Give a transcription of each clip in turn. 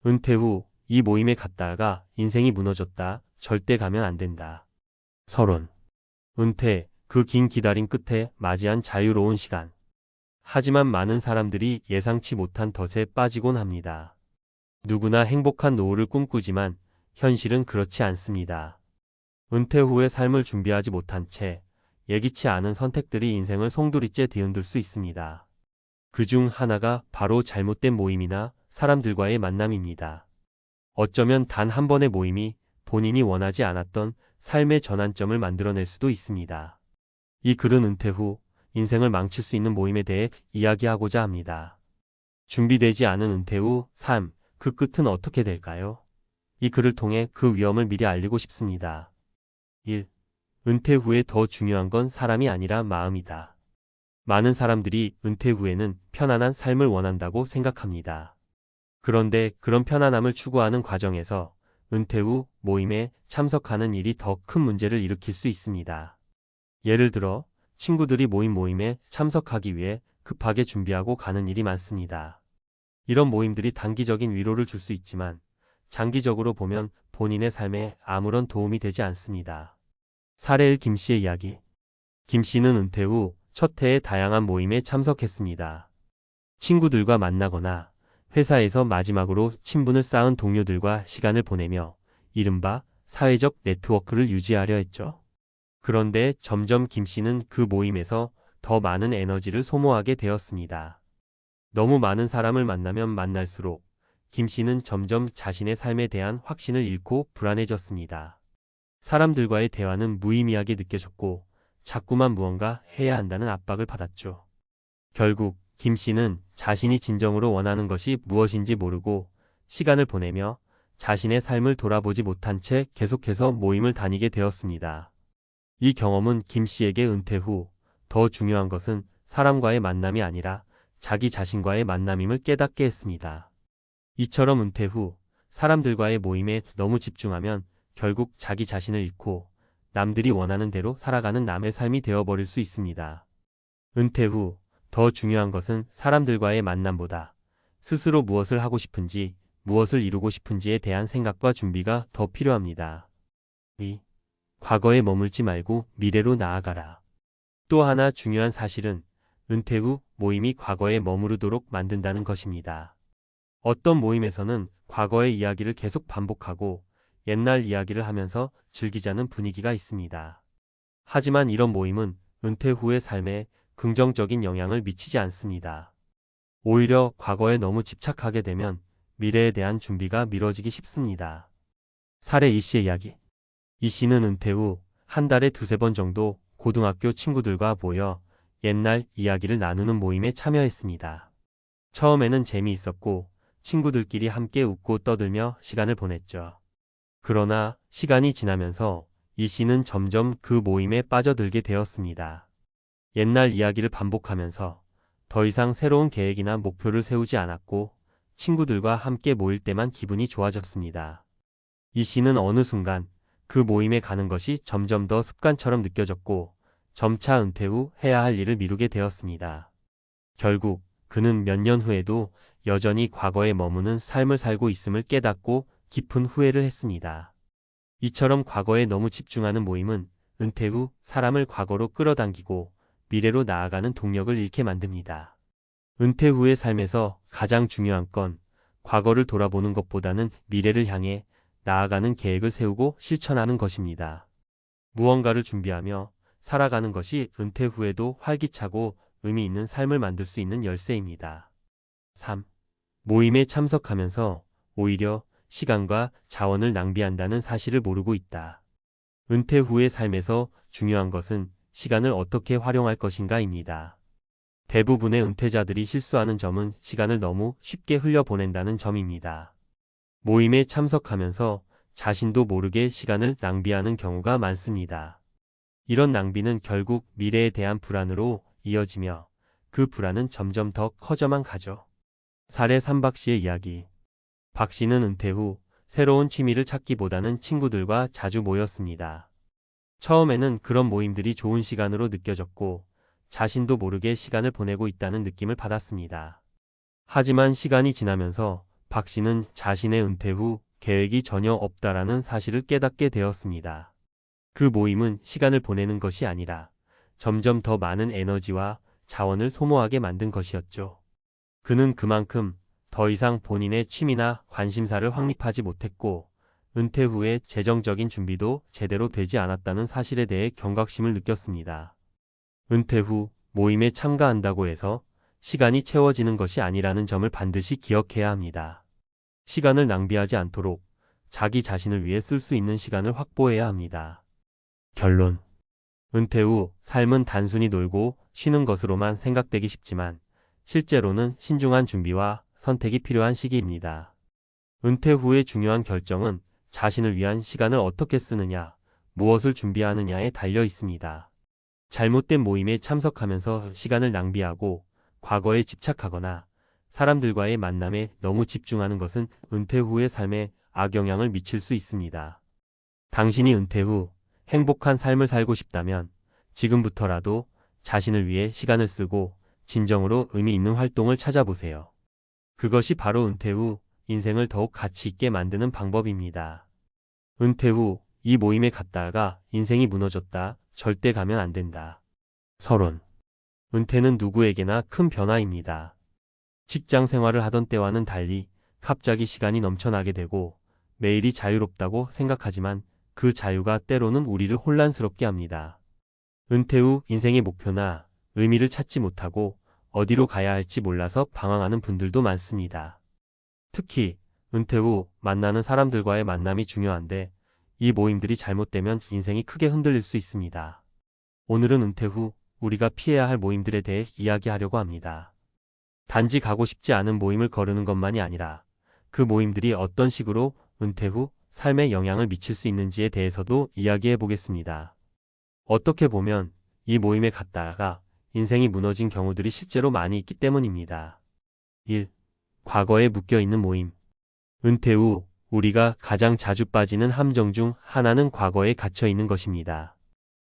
은퇴 후 이 모임에 갔다가 인생이 무너졌다. 절대 가면 안 된다. 서론. 은퇴, 그 긴 기다림 끝에 맞이한 자유로운 시간. 하지만 많은 사람들이 예상치 못한 덫에 빠지곤 합니다. 누구나 행복한 노후를 꿈꾸지만 현실은 그렇지 않습니다. 은퇴 후의 삶을 준비하지 못한 채 예기치 않은 선택들이 인생을 송두리째 뒤흔들 수 있습니다. 그중 하나가 바로 잘못된 모임이나 사람들과의 만남입니다. 어쩌면 단 한 번의 모임이 본인이 원하지 않았던 삶의 전환점을 만들어낼 수도 있습니다. 이 글은 은퇴 후 인생을 망칠 수 있는 모임에 대해 이야기하고자 합니다. 준비되지 않은 은퇴 후 삶, 그 끝은 어떻게 될까요? 이 글을 통해 그 위험을 미리 알리고 싶습니다. 1. 은퇴 후에 더 중요한 건 사람이 아니라 마음이다. 많은 사람들이 은퇴 후에는 편안한 삶을 원한다고 생각합니다. 그런데 그런 편안함을 추구하는 과정에서 은퇴 후 모임에 참석하는 일이 더 큰 문제를 일으킬 수 있습니다. 예를 들어 친구들이 모임에 참석하기 위해 급하게 준비하고 가는 일이 많습니다. 이런 모임들이 단기적인 위로를 줄 수 있지만 장기적으로 보면 본인의 삶에 아무런 도움이 되지 않습니다. 사례 1. 김 씨의 이야기. 김 씨는 은퇴 후 첫 해에 다양한 모임에 참석했습니다. 친구들과 만나거나 회사에서 마지막으로 친분을 쌓은 동료들과 시간을 보내며 이른바 사회적 네트워크를 유지하려 했죠. 그런데 점점 김 씨는 그 모임에서 더 많은 에너지를 소모하게 되었습니다. 너무 많은 사람을 만나면 만날수록 김 씨는 점점 자신의 삶에 대한 확신을 잃고 불안해졌습니다. 사람들과의 대화는 무의미하게 느껴졌고 자꾸만 무언가 해야 한다는 압박을 받았죠. 결국 김 씨는 자신이 진정으로 원하는 것이 무엇인지 모르고 시간을 보내며 자신의 삶을 돌아보지 못한 채 계속해서 모임을 다니게 되었습니다. 이 경험은 김 씨에게 은퇴 후 더 중요한 것은 사람과의 만남이 아니라 자기 자신과의 만남임을 깨닫게 했습니다. 이처럼 은퇴 후 사람들과의 모임에 너무 집중하면 결국 자기 자신을 잃고 남들이 원하는 대로 살아가는 남의 삶이 되어버릴 수 있습니다. 은퇴 후 더 중요한 것은 사람들과의 만남보다 스스로 무엇을 하고 싶은지, 무엇을 이루고 싶은지에 대한 생각과 준비가 더 필요합니다. 2. 과거에 머물지 말고 미래로 나아가라. 또 하나 중요한 사실은 은퇴 후 모임이 과거에 머무르도록 만든다는 것입니다. 어떤 모임에서는 과거의 이야기를 계속 반복하고 옛날 이야기를 하면서 즐기자는 분위기가 있습니다. 하지만 이런 모임은 은퇴 후의 삶에 긍정적인 영향을 미치지 않습니다. 오히려 과거에 너무 집착하게 되면 미래에 대한 준비가 미뤄지기 쉽습니다. 사례 이 씨의 이야기. 이 씨는 은퇴 후 한 달에 두세 번 정도 고등학교 친구들과 모여 옛날 이야기를 나누는 모임에 참여했습니다. 처음에는 재미있었고 친구들끼리 함께 웃고 떠들며 시간을 보냈죠. 그러나 시간이 지나면서 이 씨는 점점 그 모임에 빠져들게 되었습니다. 옛날 이야기를 반복하면서 더 이상 새로운 계획이나 목표를 세우지 않았고 친구들과 함께 모일 때만 기분이 좋아졌습니다. 이 씨는 어느 순간 그 모임에 가는 것이 점점 더 습관처럼 느껴졌고 점차 은퇴 후 해야 할 일을 미루게 되었습니다. 결국 그는 몇 년 후에도 여전히 과거에 머무는 삶을 살고 있음을 깨닫고 깊은 후회를 했습니다. 이처럼 과거에 너무 집중하는 모임은 은퇴 후 사람을 과거로 끌어당기고 미래로 나아가는 동력을 잃게 만듭니다. 은퇴 후의 삶에서 가장 중요한 건 과거를 돌아보는 것보다는 미래를 향해 나아가는 계획을 세우고 실천하는 것입니다. 무언가를 준비하며 살아가는 것이 은퇴 후에도 활기차고 의미 있는 삶을 만들 수 있는 열쇠입니다. 3. 모임에 참석하면서 오히려 시간과 자원을 낭비한다는 사실을 모르고 있다. 은퇴 후의 삶에서 중요한 것은 시간을 어떻게 활용할 것인가입니다. 대부분의 은퇴자들이 실수하는 점은 시간을 너무 쉽게 흘려보낸다는 점입니다. 모임에 참석하면서 자신도 모르게 시간을 낭비하는 경우가 많습니다. 이런 낭비는 결국 미래에 대한 불안으로 이어지며 그 불안은 점점 더 커져만 가죠. 사례 3. 박 씨의 이야기. 박 씨는 은퇴 후 새로운 취미를 찾기보다는 친구들과 자주 모였습니다. 처음에는 그런 모임들이 좋은 시간으로 느껴졌고 자신도 모르게 시간을 보내고 있다는 느낌을 받았습니다. 하지만 시간이 지나면서 박 씨는 자신의 은퇴 후 계획이 전혀 없다라는 사실을 깨닫게 되었습니다. 그 모임은 시간을 보내는 것이 아니라 점점 더 많은 에너지와 자원을 소모하게 만든 것이었죠. 그는 그만큼 더 이상 본인의 취미나 관심사를 확립하지 못했고 은퇴 후에 재정적인 준비도 제대로 되지 않았다는 사실에 대해 경각심을 느꼈습니다. 은퇴 후 모임에 참가한다고 해서 시간이 채워지는 것이 아니라는 점을 반드시 기억해야 합니다. 시간을 낭비하지 않도록 자기 자신을 위해 쓸 수 있는 시간을 확보해야 합니다. 결론. 은퇴 후 삶은 단순히 놀고 쉬는 것으로만 생각되기 쉽지만 실제로는 신중한 준비와 선택이 필요한 시기입니다. 은퇴 후의 중요한 결정은 자신을 위한 시간을 어떻게 쓰느냐, 무엇을 준비하느냐에 달려 있습니다. 잘못된 모임에 참석하면서 시간을 낭비하고 과거에 집착하거나 사람들과의 만남에 너무 집중하는 것은 은퇴 후의 삶에 악영향을 미칠 수 있습니다. 당신이 은퇴 후 행복한 삶을 살고 싶다면 지금부터라도 자신을 위해 시간을 쓰고 진정으로 의미 있는 활동을 찾아보세요. 그것이 바로 은퇴 후 인생을 더욱 가치 있게 만드는 방법입니다. 은퇴 후 이 모임에 갔다가 인생이 무너졌다. 절대 가면 안 된다. 서론. 은퇴는 누구에게나 큰 변화입니다. 직장 생활을 하던 때와는 달리 갑자기 시간이 넘쳐나게 되고 매일이 자유롭다고 생각하지만 그 자유가 때로는 우리를 혼란스럽게 합니다. 은퇴 후 인생의 목표나 의미를 찾지 못하고 어디로 가야 할지 몰라서 방황하는 분들도 많습니다. 특히 은퇴 후 만나는 사람들과의 만남이 중요한데 이 모임들이 잘못되면 인생이 크게 흔들릴 수 있습니다. 오늘은 은퇴 후 우리가 피해야 할 모임들에 대해 이야기하려고 합니다. 단지 가고 싶지 않은 모임을 거르는 것만이 아니라 그 모임들이 어떤 식으로 은퇴 후 삶에 영향을 미칠 수 있는지에 대해서도 이야기해 보겠습니다. 어떻게 보면 이 모임에 갔다가 인생이 무너진 경우들이 실제로 많이 있기 때문입니다. 1. 과거에 묶여있는 모임. 은퇴 후 우리가 가장 자주 빠지는 함정 중 하나는 과거에 갇혀있는 것입니다.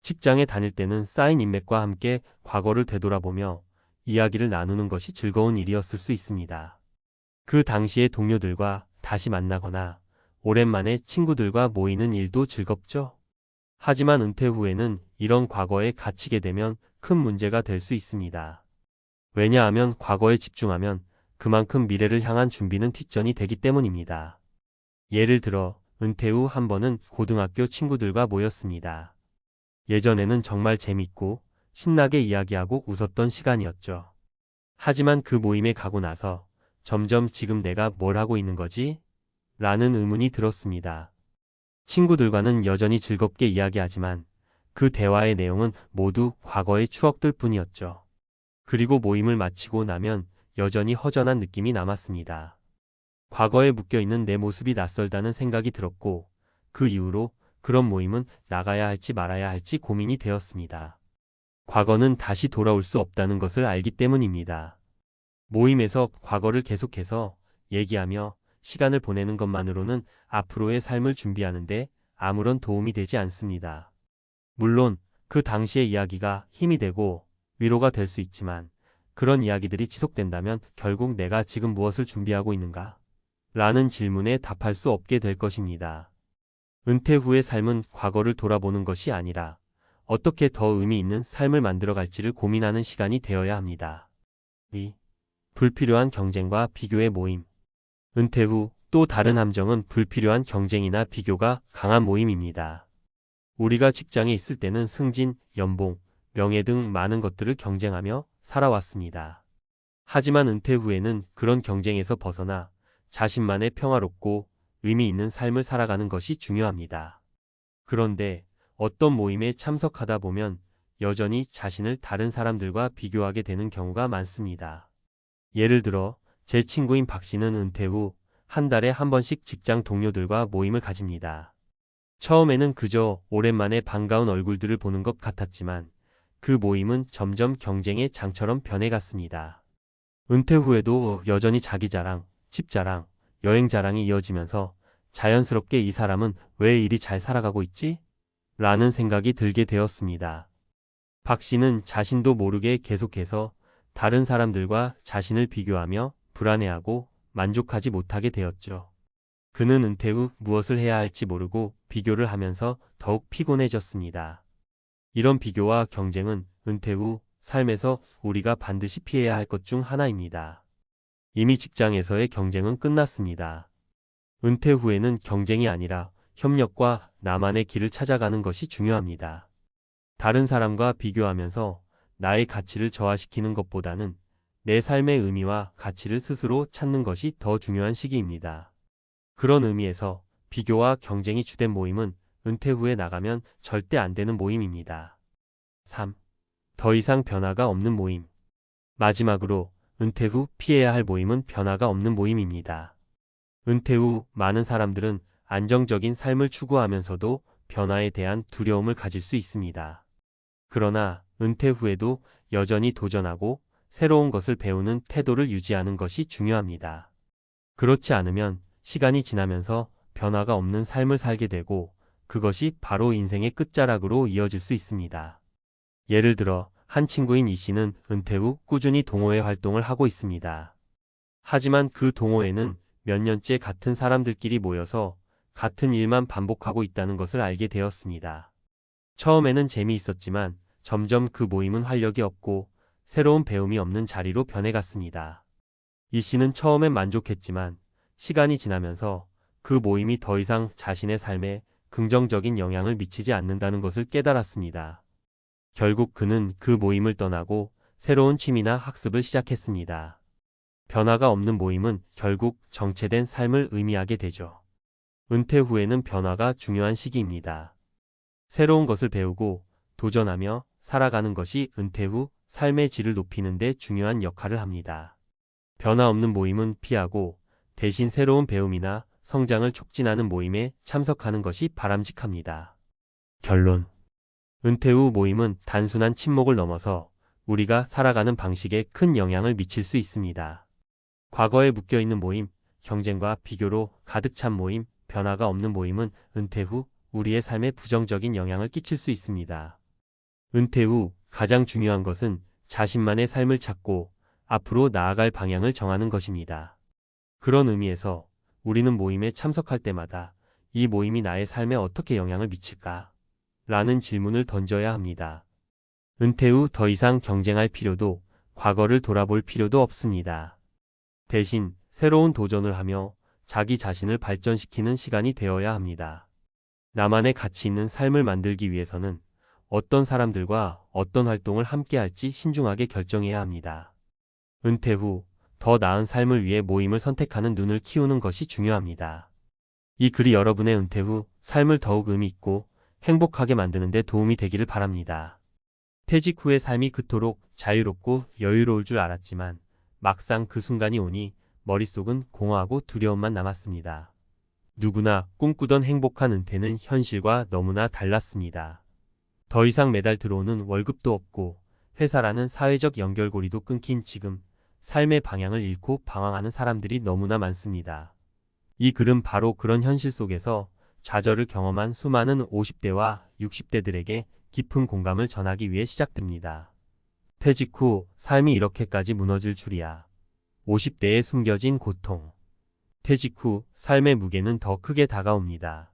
직장에 다닐 때는 쌓인 인맥과 함께 과거를 되돌아보며 이야기를 나누는 것이 즐거운 일이었을 수 있습니다. 그 당시의 동료들과 다시 만나거나 오랜만에 친구들과 모이는 일도 즐겁죠. 하지만 은퇴 후에는 이런 과거에 갇히게 되면 큰 문제가 될 수 있습니다. 왜냐하면 과거에 집중하면 그만큼 미래를 향한 준비는 뒷전이 되기 때문입니다. 예를 들어 은퇴 후 한 번은 고등학교 친구들과 모였습니다. 예전에는 정말 재밌고 신나게 이야기하고 웃었던 시간이었죠. 하지만 그 모임에 가고 나서 점점 지금 내가 뭘 하고 있는 거지? 라는 의문이 들었습니다. 친구들과는 여전히 즐겁게 이야기하지만 그 대화의 내용은 모두 과거의 추억들 뿐이었죠. 그리고 모임을 마치고 나면 여전히 허전한 느낌이 남았습니다. 과거에 묶여있는 내 모습이 낯설다는 생각이 들었고 그 이후로 그런 모임은 나가야 할지 말아야 할지 고민이 되었습니다. 과거는 다시 돌아올 수 없다는 것을 알기 때문입니다. 모임에서 과거를 계속해서 얘기하며 시간을 보내는 것만으로는 앞으로의 삶을 준비하는데 아무런 도움이 되지 않습니다. 물론 그 당시의 이야기가 힘이 되고 위로가 될 수 있지만 그런 이야기들이 지속된다면 결국 내가 지금 무엇을 준비하고 있는가? 라는 질문에 답할 수 없게 될 것입니다. 은퇴 후의 삶은 과거를 돌아보는 것이 아니라 어떻게 더 의미 있는 삶을 만들어갈지를 고민하는 시간이 되어야 합니다. 2. 불필요한 경쟁과 비교의 모임. 은퇴 후 또 다른 함정은 불필요한 경쟁이나 비교가 강한 모임입니다. 우리가 직장에 있을 때는 승진, 연봉, 명예 등 많은 것들을 경쟁하며 살아왔습니다. 하지만 은퇴 후에는 그런 경쟁에서 벗어나 자신만의 평화롭고 의미 있는 삶을 살아가는 것이 중요합니다. 그런데 어떤 모임에 참석하다 보면 여전히 자신을 다른 사람들과 비교하게 되는 경우가 많습니다. 예를 들어 제 친구인 박 씨는 은퇴 후 한 달에 한 번씩 직장 동료들과 모임을 가집니다. 처음에는 그저 오랜만에 반가운 얼굴들을 보는 것 같았지만 그 모임은 점점 경쟁의 장처럼 변해갔습니다. 은퇴 후에도 여전히 자기 자랑, 집 자랑, 여행 자랑이 이어지면서 자연스럽게 이 사람은 왜 이리 잘 살아가고 있지? 라는 생각이 들게 되었습니다. 박 씨는 자신도 모르게 계속해서 다른 사람들과 자신을 비교하며 불안해하고 만족하지 못하게 되었죠. 그는 은퇴 후 무엇을 해야 할지 모르고 비교를 하면서 더욱 피곤해졌습니다. 이런 비교와 경쟁은 은퇴 후 삶에서 우리가 반드시 피해야 할 것 중 하나입니다. 이미 직장에서의 경쟁은 끝났습니다. 은퇴 후에는 경쟁이 아니라 협력과 나만의 길을 찾아가는 것이 중요합니다. 다른 사람과 비교하면서 나의 가치를 저하시키는 것보다는 내 삶의 의미와 가치를 스스로 찾는 것이 더 중요한 시기입니다. 그런 의미에서 비교와 경쟁이 주된 모임은 은퇴 후에 나가면 절대 안 되는 모임입니다. 3. 더 이상 변화가 없는 모임. 마지막으로 은퇴 후 피해야 할 모임은 변화가 없는 모임입니다. 은퇴 후 많은 사람들은 안정적인 삶을 추구하면서도 변화에 대한 두려움을 가질 수 있습니다. 그러나 은퇴 후에도 여전히 도전하고 새로운 것을 배우는 태도를 유지하는 것이 중요합니다. 그렇지 않으면 시간이 지나면서 변화가 없는 삶을 살게 되고 그것이 바로 인생의 끝자락으로 이어질 수 있습니다. 예를 들어 한 친구인 이 씨는 은퇴 후 꾸준히 동호회 활동을 하고 있습니다. 하지만 그 동호회는 몇 년째 같은 사람들끼리 모여서 같은 일만 반복하고 있다는 것을 알게 되었습니다. 처음에는 재미있었지만 점점 그 모임은 활력이 없고 새로운 배움이 없는 자리로 변해갔습니다. 이 씨는 처음엔 만족했지만 시간이 지나면서 그 모임이 더 이상 자신의 삶에 긍정적인 영향을 미치지 않는다는 것을 깨달았습니다. 결국 그는 그 모임을 떠나고 새로운 취미나 학습을 시작했습니다. 변화가 없는 모임은 결국 정체된 삶을 의미하게 되죠. 은퇴 후에는 변화가 중요한 시기입니다. 새로운 것을 배우고 도전하며 살아가는 것이 은퇴 후 삶의 질을 높이는 데 중요한 역할을 합니다. 변화 없는 모임은 피하고 대신 새로운 배움이나 성장을 촉진하는 모임에 참석하는 것이 바람직합니다. 결론. 은퇴 후 모임은 단순한 친목을 넘어서 우리가 살아가는 방식에 큰 영향을 미칠 수 있습니다. 과거에 묶여있는 모임, 경쟁과 비교로 가득 찬 모임, 변화가 없는 모임은 은퇴 후 우리의 삶에 부정적인 영향을 끼칠 수 있습니다. 은퇴 후 가장 중요한 것은 자신만의 삶을 찾고 앞으로 나아갈 방향을 정하는 것입니다. 그런 의미에서 우리는 모임에 참석할 때마다 이 모임이 나의 삶에 어떻게 영향을 미칠까? 라는 질문을 던져야 합니다. 은퇴 후 더 이상 경쟁할 필요도 과거를 돌아볼 필요도 없습니다. 대신 새로운 도전을 하며 자기 자신을 발전시키는 시간이 되어야 합니다. 나만의 가치 있는 삶을 만들기 위해서는 어떤 사람들과 어떤 활동을 함께 할지 신중하게 결정해야 합니다. 은퇴 후 더 나은 삶을 위해 모임을 선택하는 눈을 키우는 것이 중요합니다. 이 글이 여러분의 은퇴 후 삶을 더욱 의미 있고 행복하게 만드는 데 도움이 되기를 바랍니다. 퇴직 후의 삶이 그토록 자유롭고 여유로울 줄 알았지만 막상 그 순간이 오니 머릿속은 공허하고 두려움만 남았습니다. 누구나 꿈꾸던 행복한 은퇴는 현실과 너무나 달랐습니다. 더 이상 매달 들어오는 월급도 없고 회사라는 사회적 연결고리도 끊긴 지금 삶의 방향을 잃고 방황하는 사람들이 너무나 많습니다. 이 글은 바로 그런 현실 속에서 좌절을 경험한 수많은 50대와 60대들에게 깊은 공감을 전하기 위해 시작됩니다. 퇴직 후 삶이 이렇게까지 무너질 줄이야. 50대에 숨겨진 고통. 퇴직 후 삶의 무게는 더 크게 다가옵니다.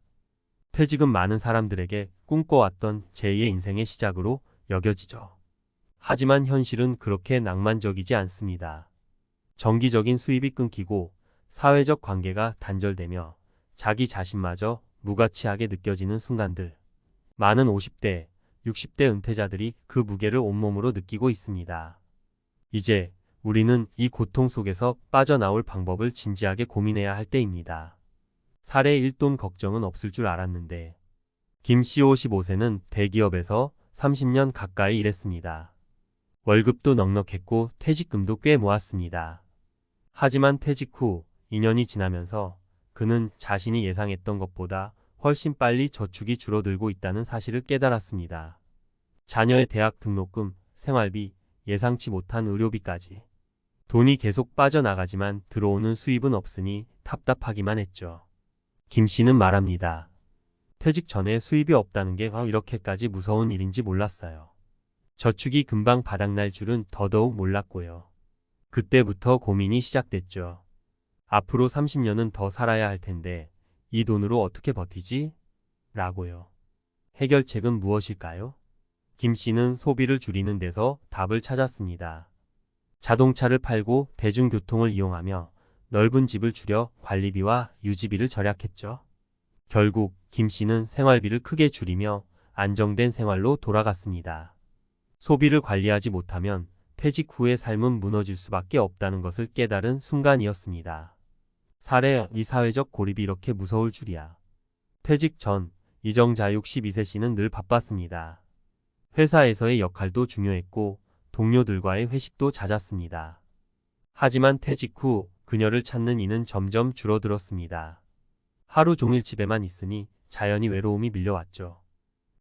퇴직은 많은 사람들에게 꿈꿔왔던 제2의 인생의 시작으로 여겨지죠. 하지만 현실은 그렇게 낭만적이지 않습니다. 정기적인 수입이 끊기고 사회적 관계가 단절되며 자기 자신마저 무가치하게 느껴지는 순간들. 많은 50대, 60대 은퇴자들이 그 무게를 온몸으로 느끼고 있습니다. 이제 우리는 이 고통 속에서 빠져나올 방법을 진지하게 고민해야 할 때입니다. 사례 1돈 걱정은 없을 줄 알았는데 김 씨 55세는 대기업에서 30년 가까이 일했습니다. 월급도 넉넉했고 퇴직금도 꽤 모았습니다. 하지만 퇴직 후 2년이 지나면서 그는 자신이 예상했던 것보다 훨씬 빨리 저축이 줄어들고 있다는 사실을 깨달았습니다. 자녀의 대학 등록금, 생활비, 예상치 못한 의료비까지. 돈이 계속 빠져나가지만 들어오는 수입은 없으니 답답하기만 했죠. 김 씨는 말합니다. 퇴직 전에 수입이 없다는 게 이렇게까지 무서운 일인지 몰랐어요. 저축이 금방 바닥날 줄은 더더욱 몰랐고요. 그때부터 고민이 시작됐죠. 앞으로 30년은 더 살아야 할 텐데 이 돈으로 어떻게 버티지? 라고요. 해결책은 무엇일까요? 김 씨는 소비를 줄이는 데서 답을 찾았습니다. 자동차를 팔고 대중교통을 이용하며 넓은 집을 줄여 관리비와 유지비를 절약했죠. 결국 김 씨는 생활비를 크게 줄이며 안정된 생활로 돌아갔습니다. 소비를 관리하지 못하면 퇴직 후의 삶은 무너질 수밖에 없다는 것을 깨달은 순간이었습니다. 사례, 이 사회적 고립이 이렇게 무서울 줄이야. 퇴직 전 이정자육 12세 씨는 늘 바빴습니다. 회사에서의 역할도 중요했고 동료들과의 회식도 잦았습니다. 하지만 퇴직 후 그녀를 찾는 이는 점점 줄어들었습니다. 하루 종일 집에만 있으니 자연히 외로움이 밀려왔죠.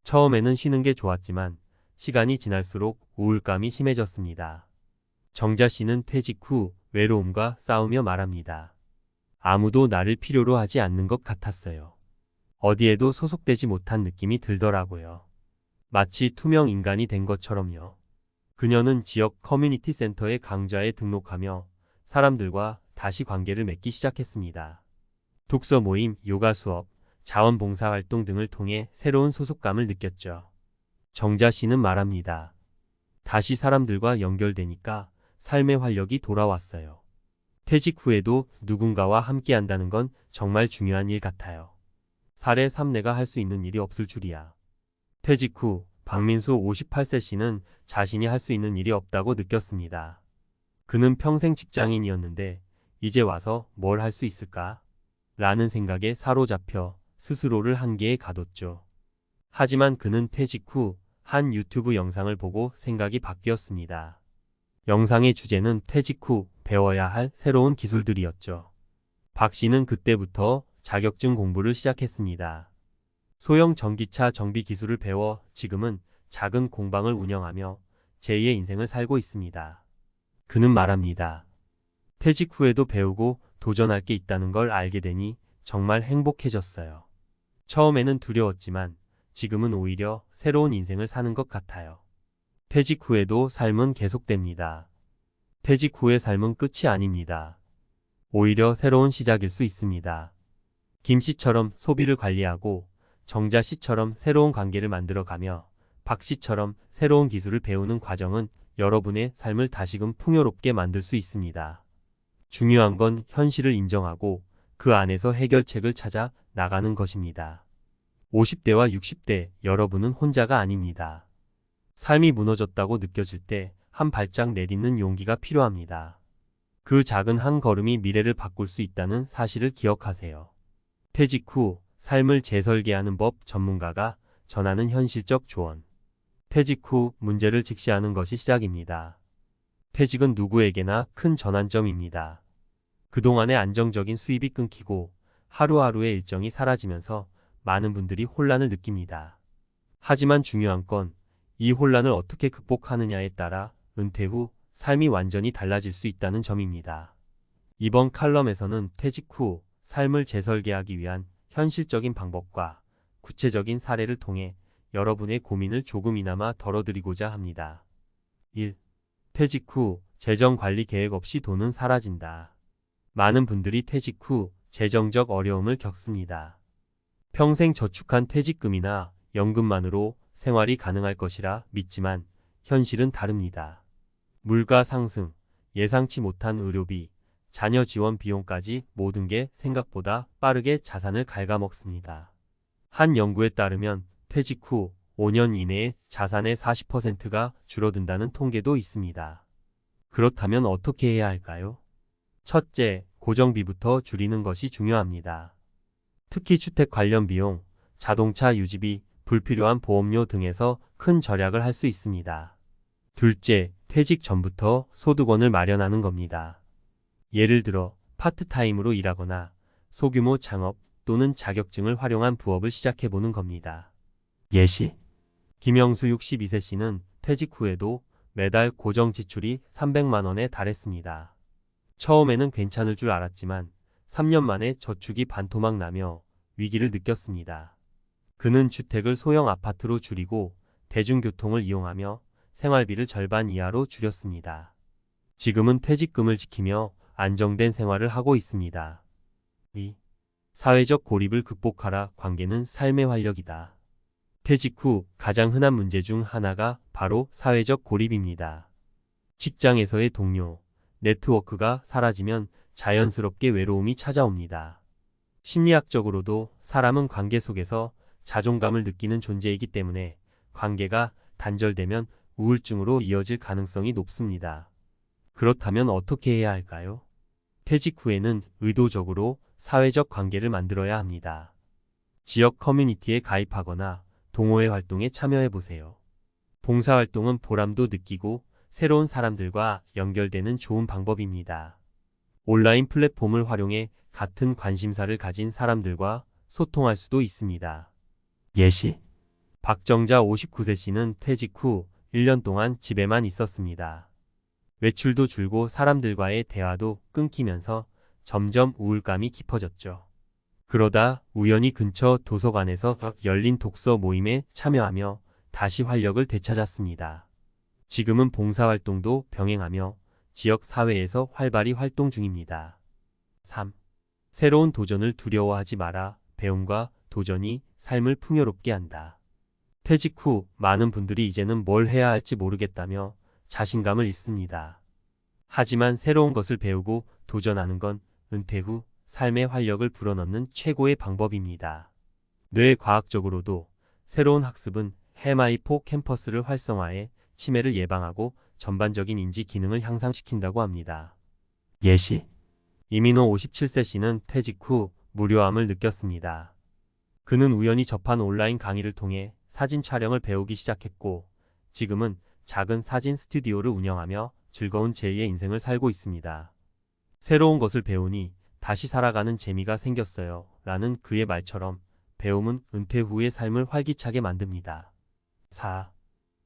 처음에는 쉬는 게 좋았지만 시간이 지날수록 우울감이 심해졌습니다. 정자 씨는 퇴직 후 외로움과 싸우며 말합니다. 아무도 나를 필요로 하지 않는 것 같았어요. 어디에도 소속되지 못한 느낌이 들더라고요. 마치 투명 인간이 된 것처럼요. 그녀는 지역 커뮤니티 센터의 강좌에 등록하며 사람들과 다시 관계를 맺기 시작했습니다. 독서 모임, 요가 수업, 자원봉사 활동 등을 통해 새로운 소속감을 느꼈죠. 정자 씨는 말합니다. 다시 사람들과 연결되니까 삶의 활력이 돌아왔어요. 퇴직 후에도 누군가와 함께한다는 건 정말 중요한 일 같아요. 사례 3 내가 할 수 있는 일이 없을 줄이야. 퇴직 후 박민수 58세 씨는 자신이 할 수 있는 일이 없다고 느꼈습니다. 그는 평생 직장인이었는데 이제 와서 뭘 할 수 있을까? 라는 생각에 사로잡혀 스스로를 한계에 가뒀죠. 하지만 그는 퇴직 후 한 유튜브 영상을 보고 생각이 바뀌었습니다. 영상의 주제는 퇴직 후 배워야 할 새로운 기술들이었죠. 박 씨는 그때부터 자격증 공부를 시작했습니다. 소형 전기차 정비 기술을 배워 지금은 작은 공방을 운영하며 제2의 인생을 살고 있습니다. 그는 말합니다. 퇴직 후에도 배우고 도전할 게 있다는 걸 알게 되니 정말 행복해졌어요. 처음에는 두려웠지만 지금은 오히려 새로운 인생을 사는 것 같아요. 퇴직 후에도 삶은 계속됩니다. 퇴직 후의 삶은 끝이 아닙니다. 오히려 새로운 시작일 수 있습니다. 김 씨처럼 소비를 관리하고 정자 씨처럼 새로운 관계를 만들어가며 박 씨처럼 새로운 기술을 배우는 과정은 여러분의 삶을 다시금 풍요롭게 만들 수 있습니다. 중요한 건 현실을 인정하고 그 안에서 해결책을 찾아 나가는 것입니다. 50대와 60대 여러분은 혼자가 아닙니다. 삶이 무너졌다고 느껴질 때 한 발짝 내딛는 용기가 필요합니다. 그 작은 한 걸음이 미래를 바꿀 수 있다는 사실을 기억하세요. 퇴직 후 삶을 재설계하는 법 전문가가 전하는 현실적 조언. 퇴직 후 문제를 직시하는 것이 시작입니다. 퇴직은 누구에게나 큰 전환점입니다. 그동안의 안정적인 수입이 끊기고 하루하루의 일정이 사라지면서 많은 분들이 혼란을 느낍니다. 하지만 중요한 건 이 혼란을 어떻게 극복하느냐에 따라 은퇴 후 삶이 완전히 달라질 수 있다는 점입니다. 이번 칼럼에서는 퇴직 후 삶을 재설계하기 위한 현실적인 방법과 구체적인 사례를 통해 여러분의 고민을 조금이나마 덜어드리고자 합니다. 1. 퇴직 후 재정 관리 계획 없이 돈은 사라진다. 많은 분들이 퇴직 후 재정적 어려움을 겪습니다. 평생 저축한 퇴직금이나 연금만으로 생활이 가능할 것이라 믿지만 현실은 다릅니다. 물가 상승, 예상치 못한 의료비, 자녀 지원 비용까지 모든 게 생각보다 빠르게 자산을 갉아먹습니다. 한 연구에 따르면 퇴직 후 5년 이내에 자산의 40%가 줄어든다는 통계도 있습니다. 그렇다면 어떻게 해야 할까요? 첫째, 고정비부터 줄이는 것이 중요합니다. 특히 주택 관련 비용, 자동차 유지비, 불필요한 보험료 등에서 큰 절약을 할 수 있습니다. 둘째, 퇴직 전부터 소득원을 마련하는 겁니다. 예를 들어 파트타임으로 일하거나 소규모 창업 또는 자격증을 활용한 부업을 시작해보는 겁니다. 예시, 김영수 62세 씨는 퇴직 후에도 매달 고정 지출이 300만 원에 달했습니다. 처음에는 괜찮을 줄 알았지만 3년 만에 저축이 반토막 나며 위기를 느꼈습니다. 그는 주택을 소형 아파트로 줄이고 대중교통을 이용하며 생활비를 절반 이하로 줄였습니다. 지금은 퇴직금을 지키며 안정된 생활을 하고 있습니다. 2. 사회적 고립을 극복하라. 관계는 삶의 활력이다. 퇴직 후 가장 흔한 문제 중 하나가 바로 사회적 고립입니다. 직장에서의 동료, 네트워크가 사라지면 자연스럽게 외로움이 찾아옵니다. 심리학적으로도 사람은 관계 속에서 자존감을 느끼는 존재이기 때문에 관계가 단절되면 우울증으로 이어질 가능성이 높습니다. 그렇다면 어떻게 해야 할까요? 퇴직 후에는 의도적으로 사회적 관계를 만들어야 합니다. 지역 커뮤니티에 가입하거나 동호회 활동에 참여해 보세요. 봉사활동은 보람도 느끼고 새로운 사람들과 연결되는 좋은 방법입니다. 온라인 플랫폼을 활용해 같은 관심사를 가진 사람들과 소통할 수도 있습니다. 예시: 박정자 59세 씨는 퇴직 후 1년 동안 집에만 있었습니다. 외출도 줄고 사람들과의 대화도 끊기면서 점점 우울감이 깊어졌죠. 그러다 우연히 근처 도서관에서 열린 독서 모임에 참여하며 다시 활력을 되찾았습니다. 지금은 봉사활동도 병행하며 지역 사회에서 활발히 활동 중입니다. 3. 새로운 도전을 두려워하지 마라. 배움과 도전이 삶을 풍요롭게 한다. 퇴직 후 많은 분들이 이제는 뭘 해야 할지 모르겠다며 자신감을 잃습니다. 하지만 새로운 것을 배우고 도전하는 건 은퇴 후 삶의 활력을 불어넣는 최고의 방법입니다. 뇌과학적으로도 새로운 학습은 해마이포 캠퍼스를 활성화해 치매를 예방하고 전반적인 인지 기능을 향상시킨다고 합니다. 예시: 이민호 57세 씨는 퇴직 후 무료함을 느꼈습니다. 그는 우연히 접한 온라인 강의를 통해 사진 촬영을 배우기 시작했고 지금은 작은 사진 스튜디오를 운영하며 즐거운 제2의 인생을 살고 있습니다. 새로운 것을 배우니 다시 살아가는 재미가 생겼어요. 라는 그의 말처럼 배움은 은퇴 후의 삶을 활기차게 만듭니다. 4.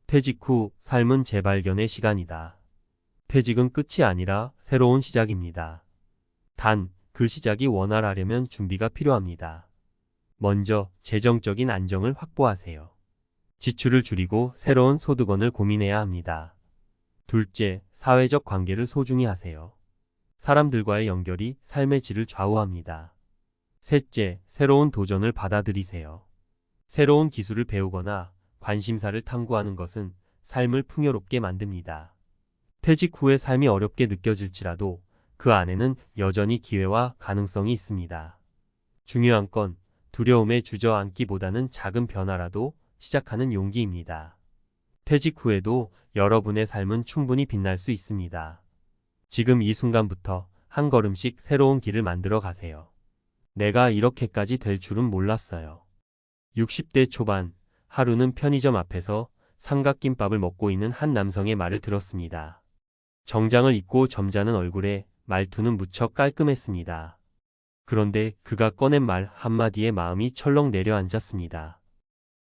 퇴직 후 삶은 재발견의 시간이다. 퇴직은 끝이 아니라 새로운 시작입니다. 단, 그 시작이 원활하려면 준비가 필요합니다. 먼저 재정적인 안정을 확보하세요. 지출을 줄이고 새로운 소득원을 고민해야 합니다. 둘째, 사회적 관계를 소중히 하세요. 사람들과의 연결이 삶의 질을 좌우합니다. 셋째, 새로운 도전을 받아들이세요. 새로운 기술을 배우거나 관심사를 탐구하는 것은 삶을 풍요롭게 만듭니다. 퇴직 후의 삶이 어렵게 느껴질지라도 그 안에는 여전히 기회와 가능성이 있습니다. 중요한 건 두려움에 주저앉기보다는 작은 변화라도 시작하는 용기입니다. 퇴직 후에도 여러분의 삶은 충분히 빛날 수 있습니다. 지금 이 순간부터 한 걸음씩 새로운 길을 만들어 가세요. 내가 이렇게까지 될 줄은 몰랐어요. 60대 초반, 하루는 편의점 앞에서 삼각김밥을 먹고 있는 한 남성의 말을 들었습니다. 정장을 입고 점잖은 얼굴에 말투는 무척 깔끔했습니다. 그런데 그가 꺼낸 말 한마디에 마음이 철렁 내려앉았습니다.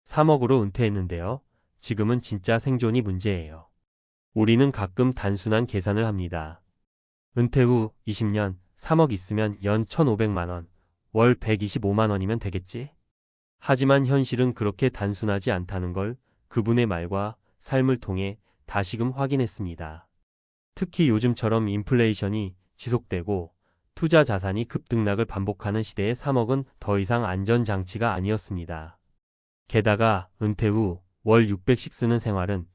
3억으로 은퇴했는데요. 지금은 진짜 생존이 문제예요. 우리는 가끔 단순한 계산을 합니다. 은퇴 후 20년 3억 있으면 연 1,500만 원, 월 125만 원이면 되겠지? 하지만 현실은 그렇게 단순하지 않다는 걸 그분의 말과 삶을 통해 다시금 확인했습니다. 특히 요즘처럼 인플레이션이 지속되고 투자 자산이 급등락을 반복하는 시대에 3억은 더 이상 안전장치가 아니었습니다. 게다가 은퇴 후 월 600씩 쓰는 생활은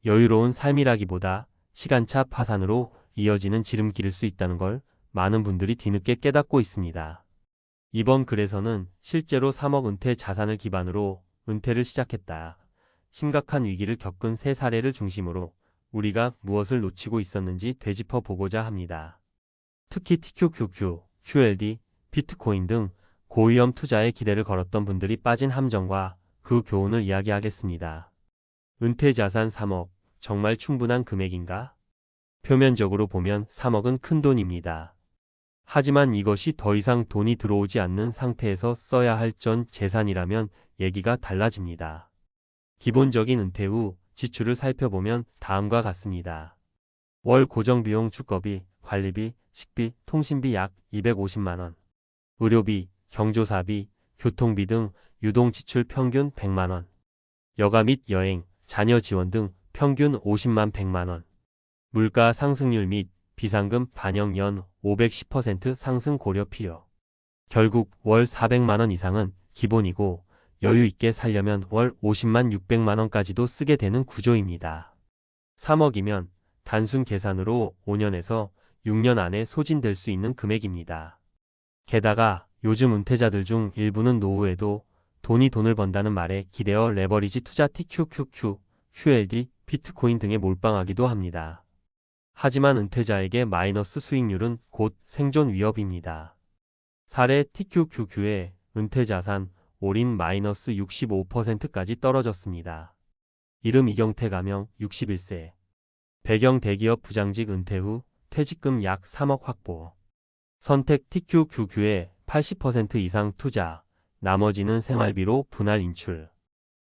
여유로운 삶이라기보다 시간차 파산으로 이어지는 지름길일 수 있다는 걸 많은 분들이 뒤늦게 깨닫고 있습니다. 이번 글에서는 실제로 3억 은퇴 자산을 기반으로 은퇴를 시작했다. 심각한 위기를 겪은 세 사례를 중심으로 우리가 무엇을 놓치고 있었는지 되짚어 보고자 합니다. 특히 TQQQ, QLD, 비트코인 등 고위험 투자에 기대를 걸었던 분들이 빠진 함정과 그 교훈을 이야기하겠습니다. 은퇴 자산 3억, 정말 충분한 금액인가? 표면적으로 보면 3억은 큰 돈입니다. 하지만 이것이 더 이상 돈이 들어오지 않는 상태에서 써야 할 전 재산이라면 얘기가 달라집니다. 기본적인 은퇴 후 지출을 살펴보면 다음과 같습니다. 월 고정비용 주거비, 관리비, 식비, 통신비 약 250만 원, 의료비, 경조사비, 교통비 등 유동 지출 평균 100만 원, 여가 및 여행, 자녀 지원 등 평균 50만 100만 원, 물가 상승률 및 비상금 반영 연 510% 상승 고려 필요. 결국 월 400만 원 이상은 기본이고 여유 있게 살려면 월 50만 600만 원까지도 쓰게 되는 구조입니다. 3억이면 단순 계산으로 5년에서 6년 안에 소진될 수 있는 금액입니다. 게다가 요즘 은퇴자들 중 일부는 노후에도 돈을 번다는 말에 기대어 레버리지 투자 TQQQ, QLD, 비트코인 등에 몰빵하기도 합니다. 하지만 은퇴자에게 마이너스 수익률은 곧 생존 위협입니다. 사례 TQQQ의 은퇴자산 올인 마이너스 65%까지 떨어졌습니다. 이름 이경태 가명 61세. 배경 대기업 부장직 은퇴 후 퇴직금 약 3억 확보. 선택 TQQQ의 80% 이상 투자, 나머지는 생활비로 분할 인출.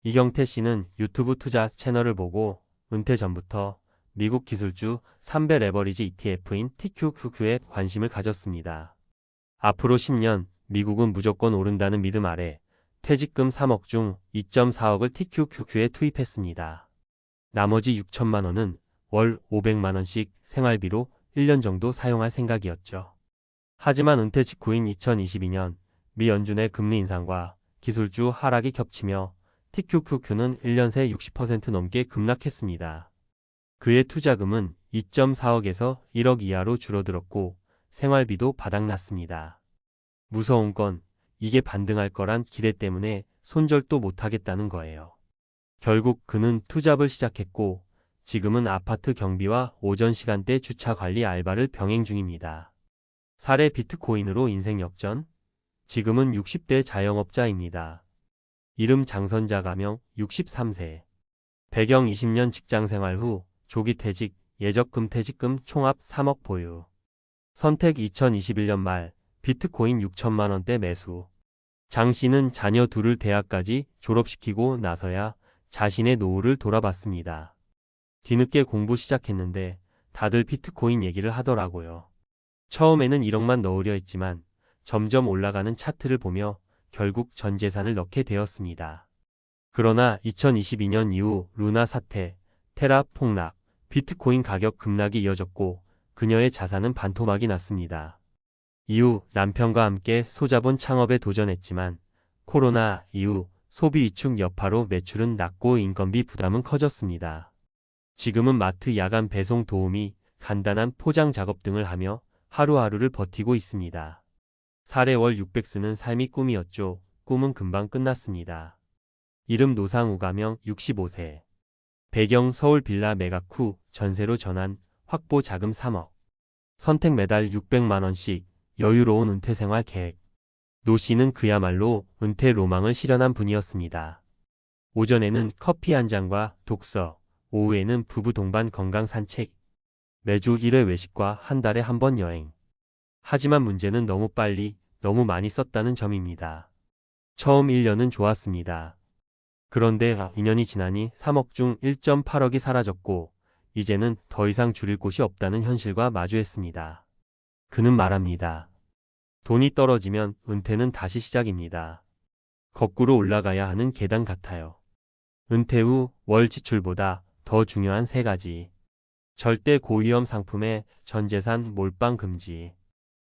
이경태 씨는 유튜브 투자 채널을 보고 은퇴 전부터 미국 기술주 3배 레버리지 ETF인 TQQQ에 관심을 가졌습니다. 앞으로 10년 미국은 무조건 오른다는 믿음 아래 퇴직금 3억 중 2.4억을 TQQQ에 투입했습니다. 나머지 6천만 원은 월 500만 원씩 생활비로 1년 정도 사용할 생각이었죠. 하지만 은퇴 직후인 2022년 미 연준의 금리 인상과 기술주 하락이 겹치며 TQQQ는 1년 새 60% 넘게 급락했습니다. 그의 투자금은 2.4억에서 1억 이하로 줄어들었고 생활비도 바닥났습니다. 무서운 건 이게 반등할 거란 기대 때문에 손절도 못하겠다는 거예요. 결국 그는 투잡을 시작했고 지금은 아파트 경비와 오전 시간대 주차 관리 알바를 병행 중입니다. 사례 비트코인으로 인생 역전? 지금은 60대 자영업자입니다. 이름 장선자 가명 63세. 배경 20년 직장생활 후 조기 퇴직, 예적금 퇴직금 총합 3억 보유. 선택 2021년 말 비트코인 6천만 원대 매수. 장 씨는 자녀 둘을 대학까지 졸업시키고 나서야 자신의 노후를 돌아봤습니다. 뒤늦게 공부 시작했는데 다들 비트코인 얘기를 하더라고요. 처음에는 1억만 넣으려 했지만 점점 올라가는 차트를 보며 결국 전 재산을 넣게 되었습니다. 그러나 2022년 이후 루나 사태, 테라 폭락, 비트코인 가격 급락이 이어졌고 그녀의 자산은 반토막이 났습니다. 이후 남편과 함께 소자본 창업에 도전했지만 코로나 이후 소비 위축 여파로 매출은 낮고 인건비 부담은 커졌습니다. 지금은 마트 야간 배송 도우미, 간단한 포장 작업 등을 하며 하루하루를 버티고 있습니다. 사례 월 600 쓰는 삶이 꿈이었죠. 꿈은 금방 끝났습니다. 이름 노상우 가명 65세. 배경 서울 빌라 매각 후 전세로 전환, 확보 자금 3억. 선택 매달 600만 원씩, 여유로운 은퇴 생활 계획. 노 씨는 그야말로 은퇴 로망을 실현한 분이었습니다. 오전에는 커피 한 잔과 독서, 오후에는 부부 동반 건강 산책, 매주 1회 외식과 한 달에 한 번 여행. 하지만 문제는 너무 빨리, 너무 많이 썼다는 점입니다. 처음 1년은 좋았습니다. 그런데 2년이 지나니 3억 중 1.8억이 사라졌고 이제는 더 이상 줄일 곳이 없다는 현실과 마주했습니다. 그는 말합니다. 돈이 떨어지면 은퇴는 다시 시작입니다. 거꾸로 올라가야 하는 계단 같아요. 은퇴 후 월 지출보다 더 중요한 3가지. 절대 고위험 상품의 전재산 몰빵 금지.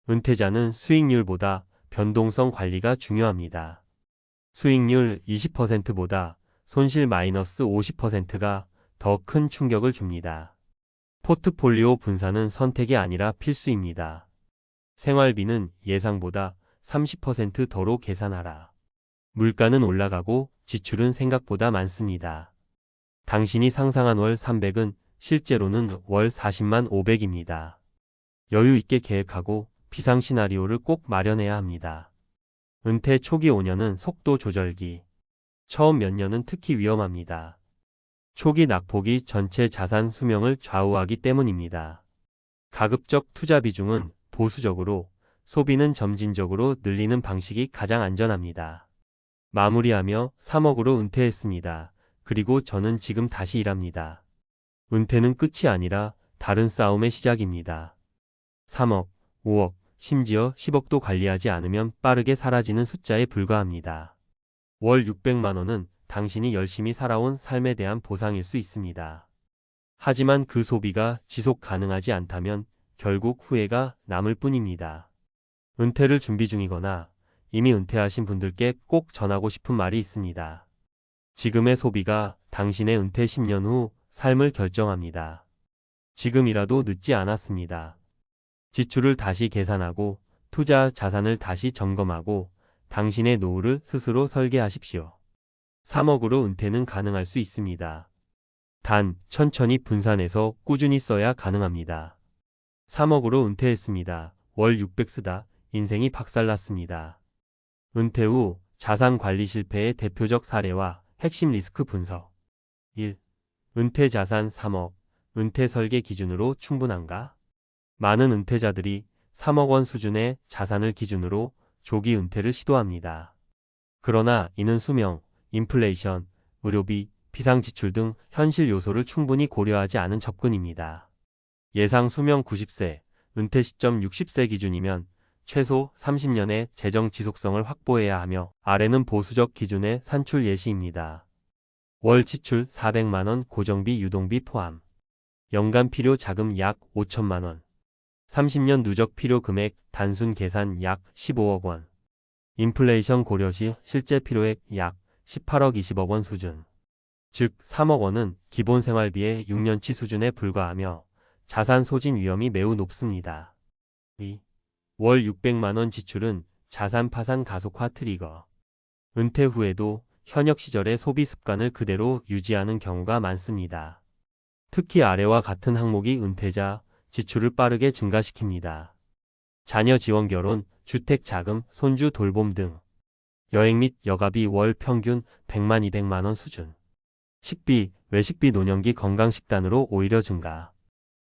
은퇴자는 수익률보다 변동성 관리가 중요합니다. 수익률 20%보다 손실 마이너스 50%가 더 큰 충격을 줍니다. 포트폴리오 분산은 선택이 아니라 필수입니다. 생활비는 예상보다 30% 더로 계산하라. 물가는 올라가고 지출은 생각보다 많습니다. 당신이 상상한 월 300은 실제로는 월 40만 500입니다. 여유 있게 계획하고 비상 시나리오를 꼭 마련해야 합니다. 은퇴 초기 5년은 속도 조절기. 처음 몇 년은 특히 위험합니다. 초기 낙폭이 전체 자산 수명을 좌우하기 때문입니다. 가급적 투자 비중은 보수적으로, 소비는 점진적으로 늘리는 방식이 가장 안전합니다. 마무리하며 3억으로 은퇴했습니다. 그리고 저는 지금 다시 일합니다. 은퇴는 끝이 아니라 다른 싸움의 시작입니다. 3억, 5억, 심지어 10억도 관리하지 않으면 빠르게 사라지는 숫자에 불과합니다. 월 600만 원은 당신이 열심히 살아온 삶에 대한 보상일 수 있습니다. 하지만 그 소비가 지속 가능하지 않다면 결국 후회가 남을 뿐입니다. 은퇴를 준비 중이거나 이미 은퇴하신 분들께 꼭 전하고 싶은 말이 있습니다. 지금의 소비가 당신의 은퇴 10년 후 삶을 결정합니다. 지금이라도 늦지 않았습니다. 지출을 다시 계산하고 투자 자산을 다시 점검하고 당신의 노후를 스스로 설계하십시오. 3억으로 은퇴는 가능할 수 있습니다. 단, 천천히 분산해서 꾸준히 써야 가능합니다. 3억으로 은퇴했습니다. 월 600 쓰다 인생이 박살났습니다. 은퇴 후 자산 관리 실패의 대표적 사례와 핵심 리스크 분석. 1. 은퇴 자산 3억. 은퇴 설계 기준으로 충분한가? 많은 은퇴자들이 3억 원 수준의 자산을 기준으로 조기 은퇴를 시도합니다. 그러나 이는 수명, 인플레이션, 의료비, 비상지출 등 현실 요소를 충분히 고려하지 않은 접근입니다. 예상 수명 90세, 은퇴 시점 60세 기준이면 최소 30년의 재정 지속성을 확보해야 하며 아래는 보수적 기준의 산출 예시입니다. 월 지출 400만원 고정비 유동비 포함. 연간 필요 자금 약 5천만원. 30년 누적 필요 금액 단순 계산 약 15억 원. 인플레이션 고려 시 실제 필요액 약 18억 20억 원 수준. 즉 3억 원은 기본 생활비의 6년치 수준에 불과하며 자산 소진 위험이 매우 높습니다. 2. 월 600만 원 지출은 자산 파산 가속화 트리거. 은퇴 후에도 현역 시절의 소비 습관을 그대로 유지하는 경우가 많습니다. 특히 아래와 같은 항목이 은퇴자 지출을 빠르게 증가시킵니다. 자녀 지원 결혼, 주택 자금, 손주 돌봄 등. 여행 및 여가비 월 평균 100만 200만 원 수준. 식비, 외식비 노년기 건강식단으로 오히려 증가.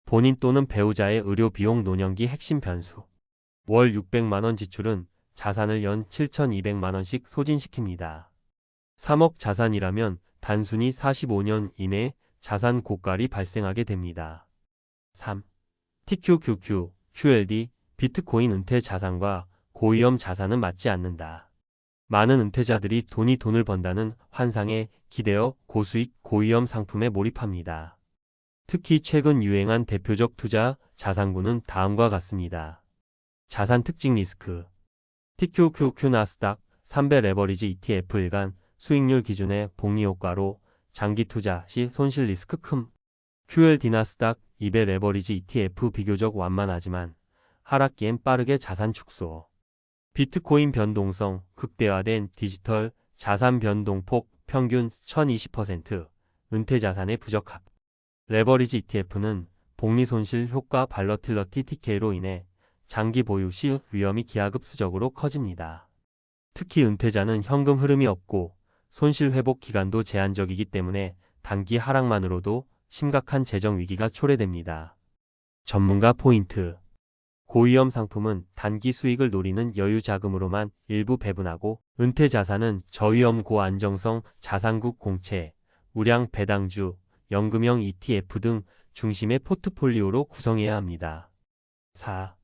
본인 또는 배우자의 의료 비용 노년기 핵심 변수. 월 600만 원 지출은 자산을 연 7,200만 원씩 소진시킵니다. 3억 자산이라면 단순히 45년 이내 자산 고갈이 발생하게 됩니다. 3. TQQQ, QLD, 비트코인 은퇴 자산과 고위험 자산은 맞지 않는다. 많은 은퇴자들이 돈을 번다는 환상에 기대어 고수익 고위험 상품에 몰입합니다. 특히 최근 유행한 대표적 투자 자산군은 다음과 같습니다. 자산 특징 리스크. TQQQ 나스닥 3배 레버리지 ETF 일간 수익률 기준의 복리 효과로 장기 투자 시 손실 리스크 큼. QLD 나스닥 2배 레버리지 ETF 비교적 완만하지만 하락기엔 빠르게 자산 축소. 비트코인 변동성 극대화된 디지털 자산 변동폭 평균 1020%. 은퇴 자산의 부적합. 레버리지 ETF는 복리 손실 효과 발러틸러티 TK로 인해 장기 보유 시 위험이 기하급수적으로 커집니다. 특히 은퇴자는 현금 흐름이 없고 손실 회복 기간도 제한적이기 때문에 단기 하락만으로도 심각한 재정 위기가 초래됩니다. 전문가 포인트. 고위험 상품은 단기 수익을 노리는 여유 자금으로만 일부 배분하고 은퇴 자산은 저위험 고안정성 자산국 공채, 우량 배당주, 연금형 ETF 등 중심의 포트폴리오로 구성해야 합니다. 4.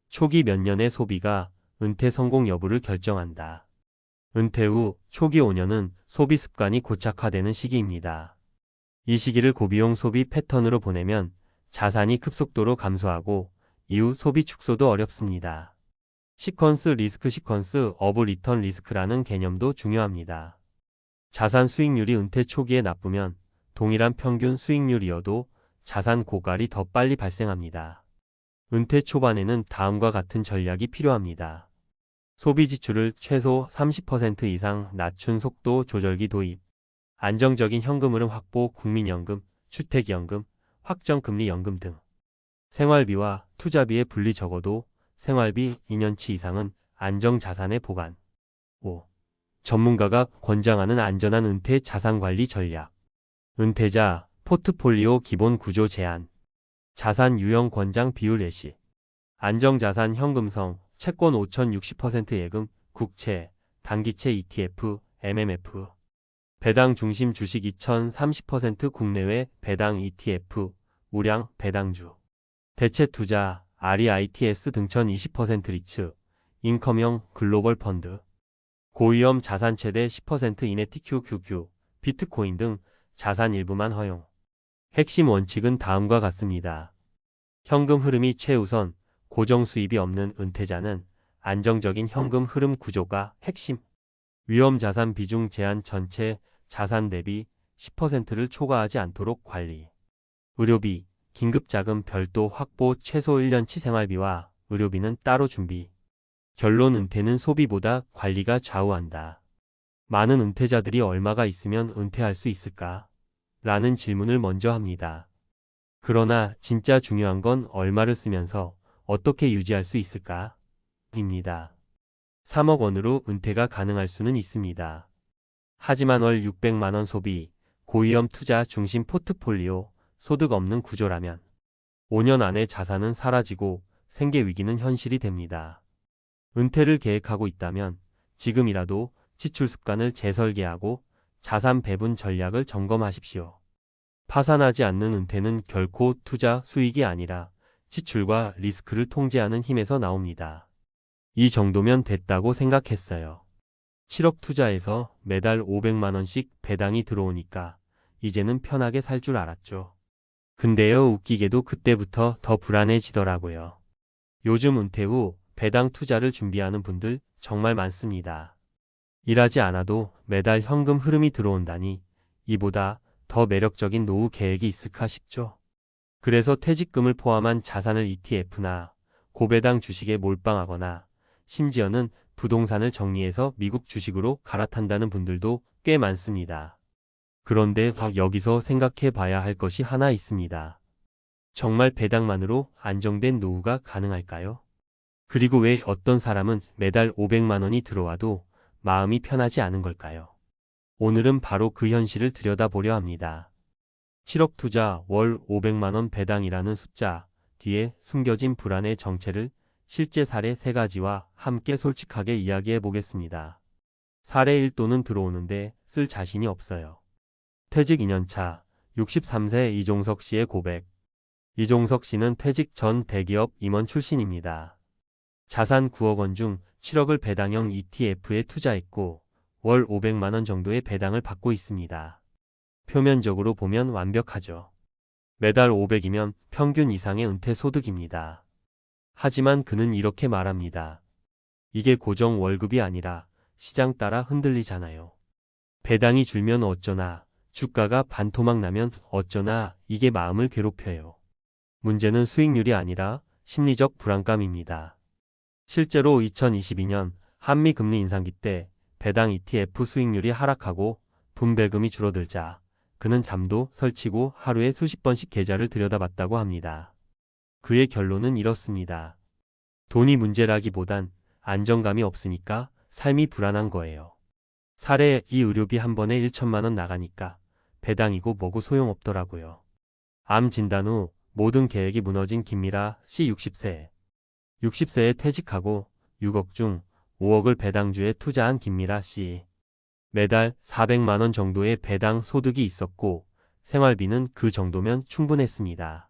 초기 몇 년의 소비가 은퇴 성공 여부를 결정한다. 은퇴 후 초기 5년은 소비 습관이 고착화되는 시기입니다. 이 시기를 고비용 소비 패턴으로 보내면 자산이 급속도로 감소하고 이후 소비 축소도 어렵습니다. 시퀀스 리스크 시퀀스 오브 리턴 리스크라는 개념도 중요합니다. 자산 수익률이 은퇴 초기에 나쁘면 동일한 평균 수익률이어도 자산 고갈이 더 빨리 발생합니다. 은퇴 초반에는 다음과 같은 전략이 필요합니다. 소비 지출을 최소 30% 이상 낮춘 속도 조절기 도입, 안정적인 현금 흐름 확보 국민연금, 주택연금, 확정금리 연금 등. 생활비와 투자비의 분리 적어도 생활비 2년치 이상은 안정자산에 보관. 5. 전문가가 권장하는 안전한 은퇴 자산관리 전략. 은퇴자 포트폴리오 기본 구조 제한. 자산 유형 권장 비율 예시. 안정자산 현금성, 채권 5,060% 예금, 국채, 단기채 ETF, MMF. 배당 중심 주식 2,030% 국내외 배당 ETF, 우량 배당주. 대체 투자, REITs 등천 20% 리츠, 인컴형 글로벌 펀드. 고위험 자산 최대 10% 이내 TQQQ, 비트코인 등 자산 일부만 허용. 핵심 원칙은 다음과 같습니다. 현금 흐름이 최우선, 고정 수입이 없는 은퇴자는 안정적인 현금 흐름 구조가 핵심. 위험 자산 비중 제한 전체 자산 대비 10%를 초과하지 않도록 관리. 의료비, 긴급자금 별도 확보 최소 1년치 생활비와 의료비는 따로 준비. 결론 은퇴는 소비보다 관리가 좌우한다. 많은 은퇴자들이 얼마가 있으면 은퇴할 수 있을까? 라는 질문을 먼저 합니다. 그러나 진짜 중요한 건 얼마를 쓰면서 어떻게 유지할 수 있을까? 입니다. 3억 원으로 은퇴가 가능할 수는 있습니다. 하지만 월 600만 원 소비, 고위험 투자 중심 포트폴리오, 소득 없는 구조라면 5년 안에 자산은 사라지고 생계 위기는 현실이 됩니다. 은퇴를 계획하고 있다면 지금이라도 지출 습관을 재설계하고 자산 배분 전략을 점검하십시오. 파산하지 않는 은퇴는 결코 투자 수익이 아니라 지출과 리스크를 통제하는 힘에서 나옵니다. 이 정도면 됐다고 생각했어요. 7억 투자에서 매달 500만 원씩 배당이 들어오니까 이제는 편하게 살 줄 알았죠. 근데요, 웃기게도 그때부터 더 불안해지더라고요. 요즘 은퇴 후 배당 투자를 준비하는 분들 정말 많습니다. 일하지 않아도 매달 현금 흐름이 들어온다니 이보다 더 매력적인 노후 계획이 있을까 싶죠. 그래서 퇴직금을 포함한 자산을 ETF나 고배당 주식에 몰빵하거나 심지어는 부동산을 정리해서 미국 주식으로 갈아탄다는 분들도 꽤 많습니다. 그런데 여기서 생각해 봐야 할 것이 하나 있습니다. 정말 배당만으로 안정된 노후가 가능할까요? 그리고 왜 어떤 사람은 매달 500만 원이 들어와도 마음이 편하지 않은 걸까요? 오늘은 바로 그 현실을 들여다보려 합니다. 7억 투자 월 500만 원 배당이라는 숫자 뒤에 숨겨진 불안의 정체를 실제 사례 3가지와 함께 솔직하게 이야기해 보겠습니다. 사례 1, 들어오는데 쓸 자신이 없어요. 퇴직 2년차 63세 이종석 씨의 고백. 이종석 씨는 퇴직 전 대기업 임원 출신입니다. 자산 9억 원 중 7억을 배당형 ETF에 투자했고 월 500만 원 정도의 배당을 받고 있습니다. 표면적으로 보면 완벽하죠. 매달 500이면 평균 이상의 은퇴 소득입니다. 하지만 그는 이렇게 말합니다. 이게 고정 월급이 아니라 시장 따라 흔들리잖아요. 배당이 줄면 어쩌나, 주가가 반토막 나면 어쩌나 이게 마음을 괴롭혀요. 문제는 수익률이 아니라 심리적 불안감입니다. 실제로 2022년 한미 금리 인상기 때 배당 ETF 수익률이 하락하고 분배금이 줄어들자 그는 잠도 설치고 하루에 수십 번씩 계좌를 들여다봤다고 합니다. 그의 결론은 이렇습니다. 돈이 문제라기보단 안정감이 없으니까 삶이 불안한 거예요. 사례 이 의료비 한 번에 1천만 원 나가니까 배당이고 뭐고 소용없더라고요. 암 진단 후 모든 계획이 무너진 김미라 씨 60세. 60세에 퇴직하고 6억 중 5억을 배당주에 투자한 김미라 씨. 매달 400만 원 정도의 배당 소득이 있었고 생활비는 그 정도면 충분했습니다.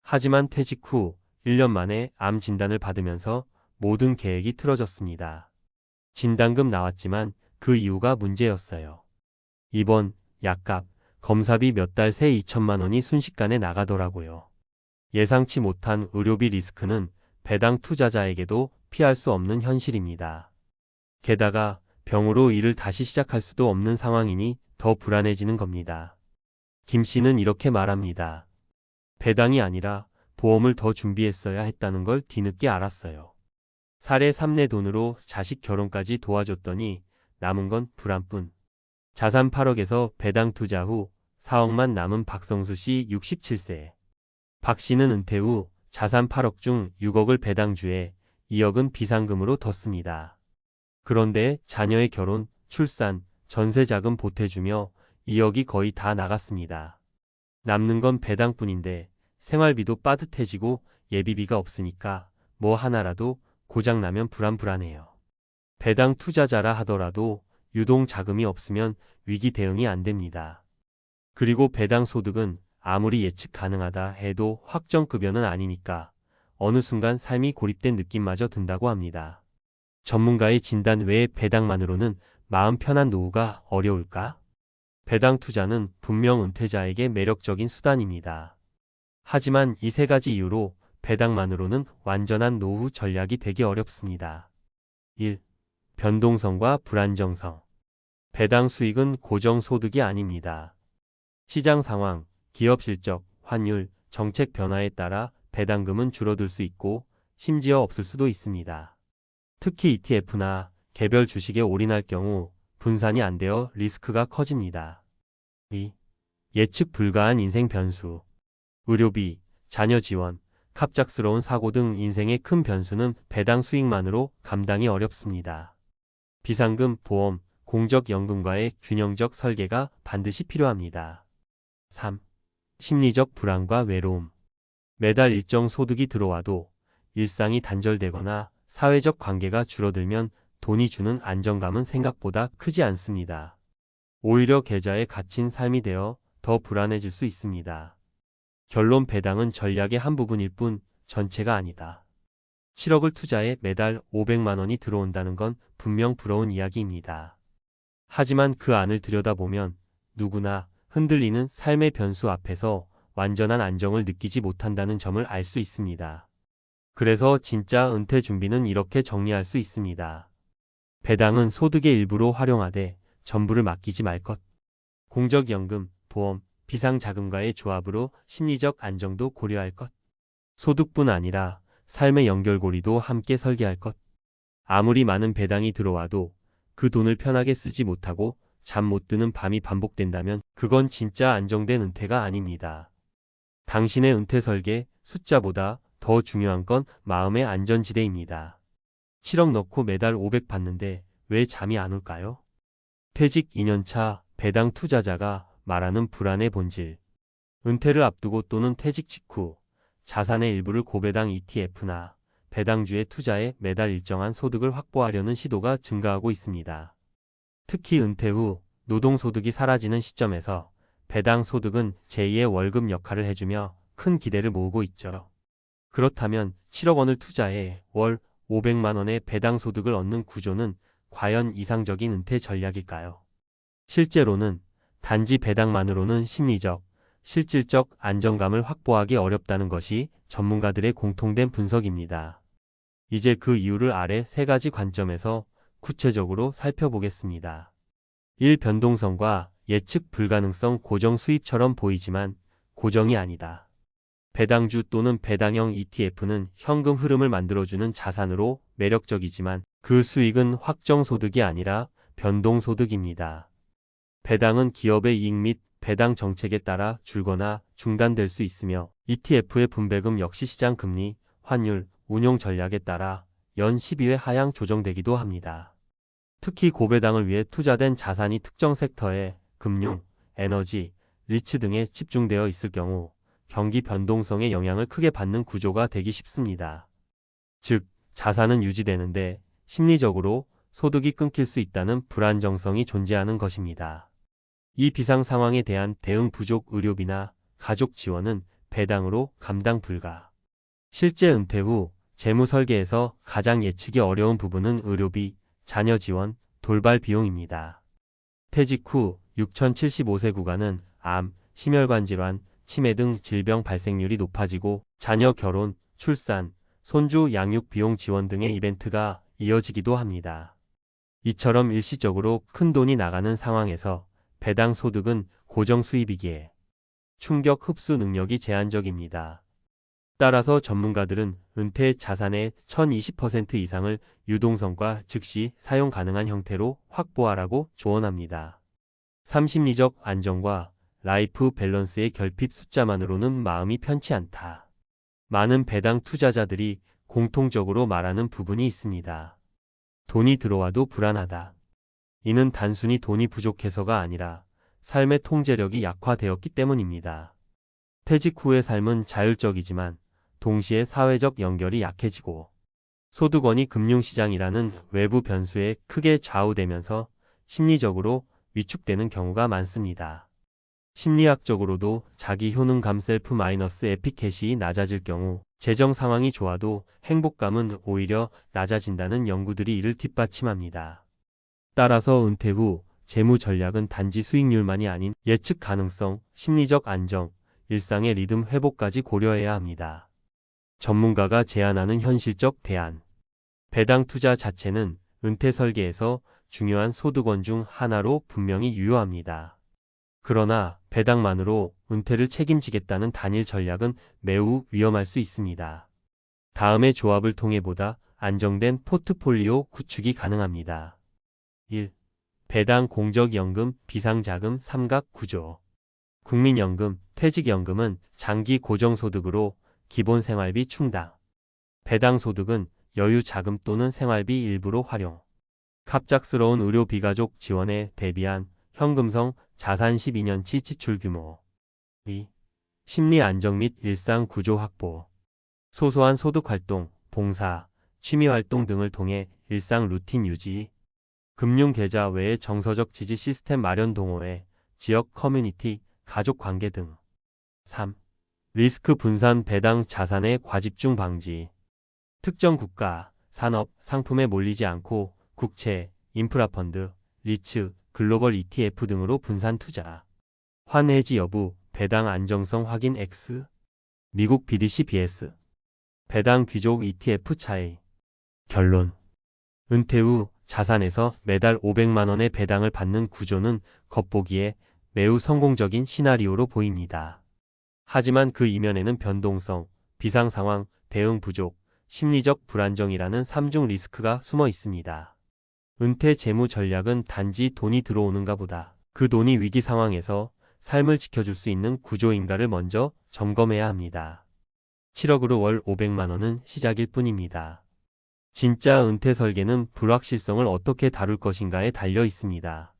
하지만 퇴직 후 1년 만에 암 진단을 받으면서 모든 계획이 틀어졌습니다. 진단금 나왔지만 그 이유가 문제였어요. 입원, 약값, 검사비 몇 달 새 2천만 원이 순식간에 나가더라고요. 예상치 못한 의료비 리스크는 배당 투자자에게도 피할 수 없는 현실입니다. 게다가 병으로 일을 다시 시작할 수도 없는 상황이니 더 불안해지는 겁니다. 김 씨는 이렇게 말합니다. 배당이 아니라 보험을 더 준비했어야 했다는 걸 뒤늦게 알았어요. 사례 3내 돈으로 자식 결혼까지 도와줬더니 남은 건 불안뿐. 자산 8억에서 배당 투자 후 4억만 남은 박성수 씨 67세. 박 씨는 은퇴 후 자산 8억 중 6억을 배당주에 2억은 비상금으로 뒀습니다. 그런데 자녀의 결혼, 출산, 전세자금 보태주며 2억이 거의 다 나갔습니다. 남는 건 배당뿐인데 생활비도 빠듯해지고 예비비가 없으니까 뭐 하나라도 고장나면 불안해요. 배당 투자자라 하더라도 유동 자금이 없으면 위기 대응이 안 됩니다. 그리고 배당 소득은 아무리 예측 가능하다 해도 확정급여는 아니니까 어느 순간 삶이 고립된 느낌마저 든다고 합니다. 전문가의 진단 외에 배당만으로는 마음 편한 노후가 어려울까? 배당 투자는 분명 은퇴자에게 매력적인 수단입니다. 하지만 이 3가지 이유로 배당만으로는 완전한 노후 전략이 되기 어렵습니다. 1. 변동성과 불안정성. 배당 수익은 고정소득이 아닙니다. 시장 상황, 기업 실적, 환율, 정책 변화에 따라 배당금은 줄어들 수 있고 심지어 없을 수도 있습니다. 특히 ETF나 개별 주식에 올인할 경우 분산이 안 되어 리스크가 커집니다. 2. 예측 불가한 인생 변수. 의료비, 자녀 지원, 갑작스러운 사고 등 인생의 큰 변수는 배당 수익만으로 감당이 어렵습니다. 비상금, 보험, 공적연금과의 균형적 설계가 반드시 필요합니다. 3. 심리적 불안과 외로움. 매달 일정 소득이 들어와도 일상이 단절되거나 사회적 관계가 줄어들면 돈이 주는 안정감은 생각보다 크지 않습니다. 오히려 계좌에 갇힌 삶이 되어 더 불안해질 수 있습니다. 결론, 배당은 전략의 한 부분일 뿐 전체가 아니다. 7억을 투자해 매달 500만 원이 들어온다는 건 분명 부러운 이야기입니다. 하지만 그 안을 들여다보면 누구나 흔들리는 삶의 변수 앞에서 완전한 안정을 느끼지 못한다는 점을 알 수 있습니다. 그래서 진짜 은퇴 준비는 이렇게 정리할 수 있습니다. 배당은 소득의 일부로 활용하되 전부를 맡기지 말 것. 공적연금, 보험, 비상자금과의 조합으로 심리적 안정도 고려할 것. 소득뿐 아니라 삶의 연결고리도 함께 설계할 것. 아무리 많은 배당이 들어와도 그 돈을 편하게 쓰지 못하고 잠 못 드는 밤이 반복된다면 그건 진짜 안정된 은퇴가 아닙니다. 당신의 은퇴 설계, 숫자보다 더 중요한 건 마음의 안전지대입니다. 7억 넣고 매달 500 받는데 왜 잠이 안 올까요? 퇴직 2년차 배당 투자자가 말하는 불안의 본질. 은퇴를 앞두고 또는 퇴직 직후 자산의 일부를 고배당 ETF나 배당주에 투자해 매달 일정한 소득을 확보하려는 시도가 증가하고 있습니다. 특히 은퇴 후 노동소득이 사라지는 시점에서 배당 소득은 제2의 월급 역할을 해주며 큰 기대를 모으고 있죠. 그렇다면 7억 원을 투자해 월 500만 원의 배당 소득을 얻는 구조는 과연 이상적인 은퇴 전략일까요? 실제로는 단지 배당만으로는 심리적, 실질적 안정감을 확보하기 어렵다는 것이 전문가들의 공통된 분석입니다. 이제 그 이유를 아래 세 가지 관점에서 구체적으로 살펴보겠습니다. 1. 변동성과 예측 불가능성. 고정 수입처럼 보이지만 고정이 아니다. 배당주 또는 배당형 ETF는 현금 흐름을 만들어주는 자산으로 매력적이지만 그 수익은 확정소득이 아니라 변동소득입니다. 배당은 기업의 이익 및 배당 정책에 따라 줄거나 중단될 수 있으며 ETF의 분배금 역시 시장 금리, 환율, 운용 전략에 따라 연 12회 하향 조정되기도 합니다. 특히 고배당을 위해 투자된 자산이 특정 섹터에 금융, 에너지, 리츠 등에 집중되어 있을 경우 경기 변동성의 영향을 크게 받는 구조가 되기 쉽습니다. 즉, 자산은 유지되는데 심리적으로 소득이 끊길 수 있다는 불안정성이 존재하는 것입니다. 이 비상 상황에 대한 대응 부족. 의료비나 가족 지원은 배당으로 감당 불가. 실제 은퇴 후 재무 설계에서 가장 예측이 어려운 부분은 의료비, 자녀 지원, 돌발 비용입니다. 퇴직 후 6075세 구간은 암, 심혈관 질환, 치매 등 질병 발생률이 높아지고 자녀 결혼, 출산, 손주 양육 비용 지원 등의 이벤트가 이어지기도 합니다. 이처럼 일시적으로 큰 돈이 나가는 상황에서 배당 소득은 고정 수입이기에 충격 흡수 능력이 제한적입니다. 따라서 전문가들은 은퇴 자산의 1020% 이상을 유동성과 즉시 사용 가능한 형태로 확보하라고 조언합니다. 3. 심리적 안정과 라이프 밸런스의 결핍. 숫자만으로는 마음이 편치 않다. 많은 배당 투자자들이 공통적으로 말하는 부분이 있습니다. 돈이 들어와도 불안하다. 이는 단순히 돈이 부족해서가 아니라 삶의 통제력이 약화되었기 때문입니다. 퇴직 후의 삶은 자율적이지만 동시에 사회적 연결이 약해지고 소득원이 금융시장이라는 외부 변수에 크게 좌우되면서 심리적으로 위축되는 경우가 많습니다. 심리학적으로도 자기 효능감 셀프-에피켓이 낮아질 경우 재정 상황이 좋아도 행복감은 오히려 낮아진다는 연구들이 이를 뒷받침합니다. 따라서 은퇴 후 재무 전략은 단지 수익률만이 아닌 예측 가능성, 심리적 안정, 일상의 리듬 회복까지 고려해야 합니다. 전문가가 제안하는 현실적 대안. 배당 투자 자체는 은퇴 설계에서 중요한 소득원 중 하나로 분명히 유효합니다. 그러나 배당만으로 은퇴를 책임지겠다는 단일 전략은 매우 위험할 수 있습니다. 다음의 조합을 통해 보다 안정된 포트폴리오 구축이 가능합니다. 1. 배당 공적연금 비상자금 삼각 구조. 국민연금, 퇴직연금은 장기 고정소득으로 기본 생활비 충당. 배당소득은 여유자금 또는 생활비 일부로 활용. 갑작스러운 의료 비가족 지원에 대비한 현금성 자산 12년치 지출 규모. 2. 심리 안정 및 일상 구조 확보. 소소한 소득활동, 봉사, 취미활동 등을 통해 일상 루틴 유지. 금융계좌 외에 정서적 지지 시스템 마련 동호회, 지역 커뮤니티, 가족 관계 등. 3. 리스크 분산 배당 자산의 과집중 방지. 특정 국가, 산업, 상품에 몰리지 않고 국채, 인프라펀드, 리츠, 글로벌 ETF 등으로 분산 투자. 환해지 여부, 배당 안정성 확인 X. 미국 BDC BS. 배당 귀족 ETF 차이. 결론. 은퇴 후 자산에서 매달 500만 원의 배당을 받는 구조는 겉보기에 매우 성공적인 시나리오로 보입니다. 하지만 그 이면에는 변동성, 비상상황, 대응 부족, 심리적 불안정이라는 3중 리스크가 숨어 있습니다. 은퇴 재무 전략은 단지 돈이 들어오는가 보다 그 돈이 위기 상황에서 삶을 지켜줄 수 있는 구조인가를 먼저 점검해야 합니다. 7억으로 월 500만 원은 시작일 뿐입니다. 진짜 은퇴 설계는 불확실성을 어떻게 다룰 것인가에 달려 있습니다.